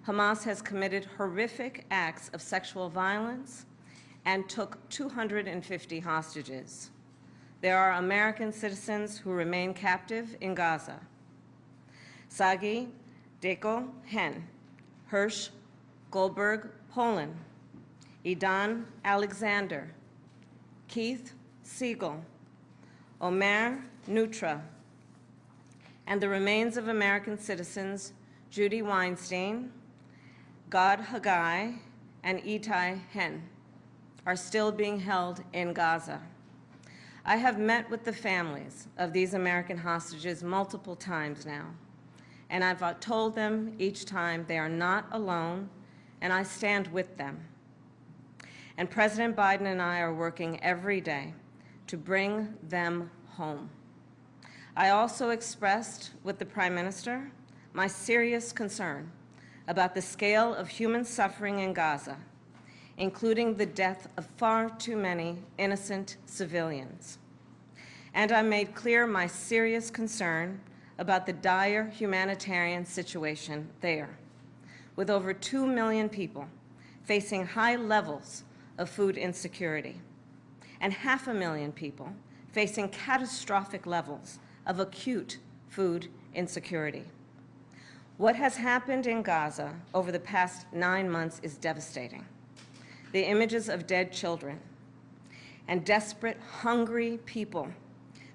Hamas has committed horrific acts of sexual violence and took 250 hostages. There are American citizens who remain captive in Gaza. Sagi Deko Hen, Hirsch Goldberg, Poland, Idan Alexander, Keith Siegel, Omer Nutra, and the remains of American citizens Judy Weinstein, Gad Haggai, and Itai Hen are still being held in Gaza. I have met with the families of these American hostages multiple times now, and I've told them each time they are not alone, and I stand with them. And President Biden and I are working every day to bring them home. I also expressed with the Prime Minister my serious concern about the scale of human suffering in Gaza, including the death of far too many innocent civilians. And I made clear my serious concern about the dire humanitarian situation there, with over 2 million people facing high levels of food insecurity, and 500,000 people facing catastrophic levels of acute food insecurity. What has happened in Gaza over the past 9 months is devastating. The images of dead children and desperate, hungry people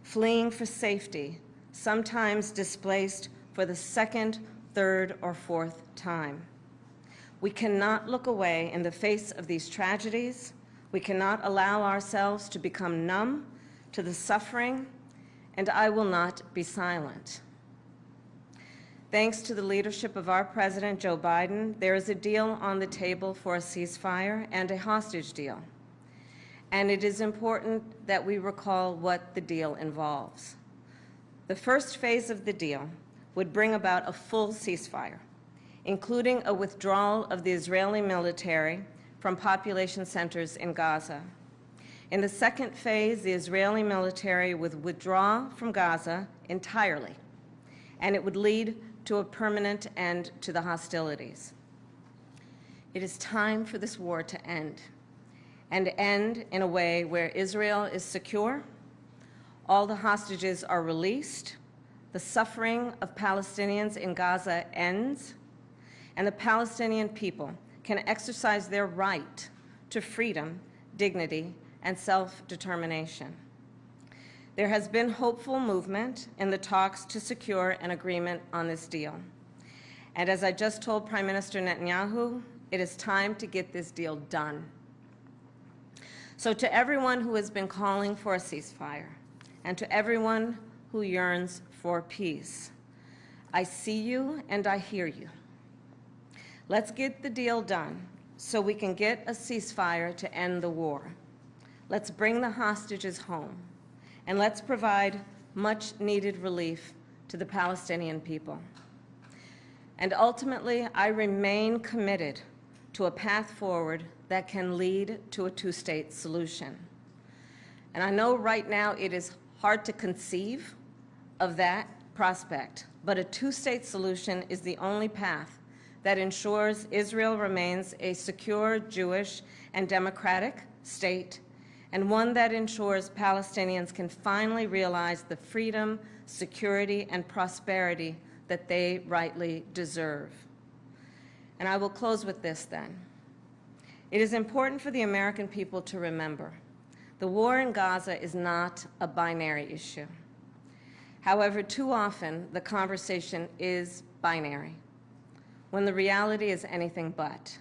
fleeing for safety, sometimes displaced for the second, third, or fourth time. We cannot look away in the face of these tragedies. We cannot allow ourselves to become numb to the suffering, and I will not be silent. Thanks to the leadership of our President, Joe Biden, there is a deal on the table for a ceasefire and a hostage deal. And it is important that we recall what the deal involves. The first phase of the deal would bring about a full ceasefire, including a withdrawal of the Israeli military from population centers in Gaza. In the second phase, the Israeli military would withdraw from Gaza entirely, and it would lead to a permanent end to the hostilities. It is time for this war to end, and end in a way where Israel is secure, all the hostages are released, the suffering of Palestinians in Gaza ends, and the Palestinian people can exercise their right to freedom, dignity, and self-determination. There has been hopeful movement in the talks to secure an agreement on this deal. And as I just told Prime Minister Netanyahu, it is time to get this deal done. So to everyone who has been calling for a ceasefire, and to everyone who yearns for peace, I see you and I hear you. Let's get the deal done so we can get a ceasefire to end the war. Let's bring the hostages home, and let's provide much-needed relief to the Palestinian people. And ultimately, I remain committed to a path forward that can lead to a two-state solution. And I know right now it is hard to conceive of that prospect, but a two-state solution is the only path that ensures Israel remains a secure Jewish and democratic state, and one that ensures Palestinians can finally realize the freedom, security, and prosperity that they rightly deserve. And I will close with this then. It is important for the American people to remember the war in Gaza is not a binary issue. However, too often the conversation is binary, when the reality is anything but.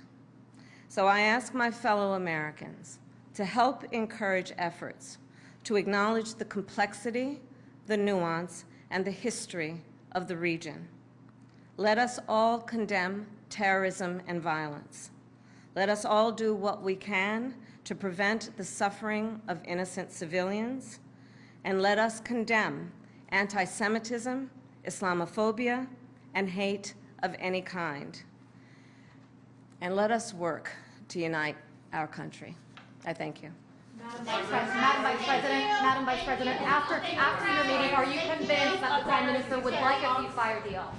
So I ask my fellow Americans to help encourage efforts to acknowledge the complexity, the nuance, and the history of the region. Let us all condemn terrorism and violence. Let us all do what we can to prevent the suffering of innocent civilians, and let us condemn anti-Semitism, Islamophobia, and hate of any kind. And let us work to unite our country. I thank you. Madam Vice President, after your meeting, are you convinced that the Prime Minister would like a ceasefire deal?